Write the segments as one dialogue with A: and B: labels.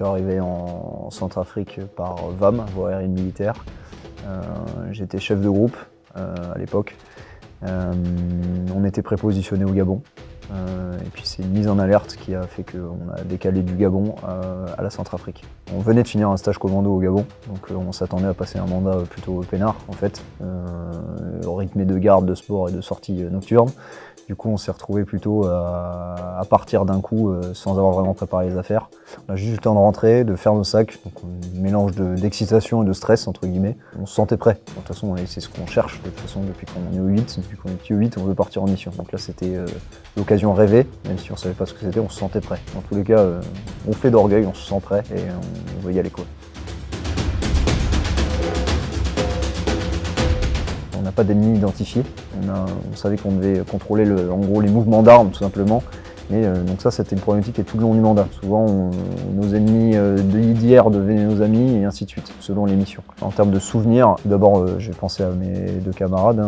A: suis arrivé en Centrafrique par VAM, voie aérienne militaire. J'étais chef de groupe à l'époque. On était prépositionné au Gabon. Et puis c'est une mise en alerte qui a fait qu'on a décalé du Gabon à la Centrafrique. On venait de finir un stage commando au Gabon, donc on s'attendait à passer un mandat plutôt peinard en fait, rythmé de garde, de sport et de sorties nocturnes. Du coup on s'est retrouvé plutôt à partir d'un coup sans avoir vraiment préparé les affaires. On a juste eu le temps de rentrer, de faire nos sacs, donc un mélange d'excitation et de stress entre guillemets. On se sentait prêt, de toute façon c'est ce qu'on cherche de toute façon depuis qu'on est au 8, depuis qu'on est petit au 8 on veut partir en mission. Donc là c'était l'occasion rêvée, même si on ne savait pas ce que c'était, on se sentait prêt. Dans tous les cas, on fait d'orgueil, on se sent prêt et on veut y aller quoi. On n'a pas d'ennemis identifiés, on savait qu'on devait contrôler en gros les mouvements d'armes tout simplement. Mais donc ça c'était une problématique et tout le long du mandat. Souvent nos ennemis d'hier devenaient nos amis et ainsi de suite, selon les missions. En termes de souvenirs, d'abord j'ai pensé à mes deux camarades,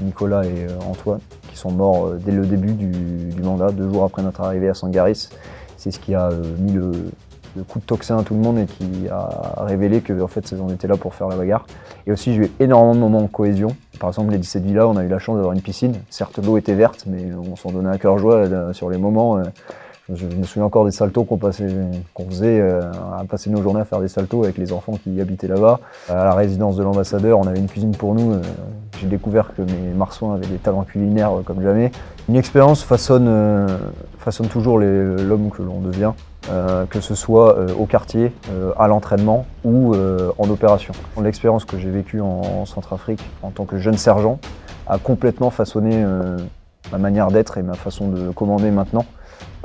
A: Nicolas et Antoine, qui sont morts dès le début du mandat, 2 jours après notre arrivée à Sangaris. C'est ce qui a mis le coup de tocsin à tout le monde et qui a révélé qu'en fait on était là pour faire la bagarre. Et aussi j'ai eu énormément de moments de cohésion. Par exemple les 17 villas, on a eu la chance d'avoir une piscine. Certes l'eau était verte, mais on s'en donnait à cœur joie sur les moments. Je me souviens encore des saltos qu'on faisait, à passer nos journées à faire des saltos avec les enfants qui habitaient là-bas. À la résidence de l'ambassadeur, on avait une cuisine pour nous. J'ai découvert que mes marsouins avaient des talents culinaires comme jamais. Une expérience façonne toujours l'homme que l'on devient, que ce soit au quartier, à l'entraînement ou en opération. L'expérience que j'ai vécue en Centrafrique en tant que jeune sergent a complètement façonné ma manière d'être et ma façon de commander maintenant.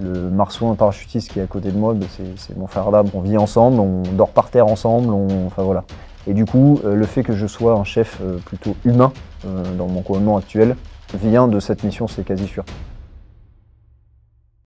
A: Le marsouin parachutiste qui est à côté de moi, c'est mon frère d'âme. On vit ensemble, on dort par terre ensemble, enfin voilà. Et du coup, le fait que je sois un chef plutôt humain dans mon commandement actuel vient de cette mission, c'est quasi sûr.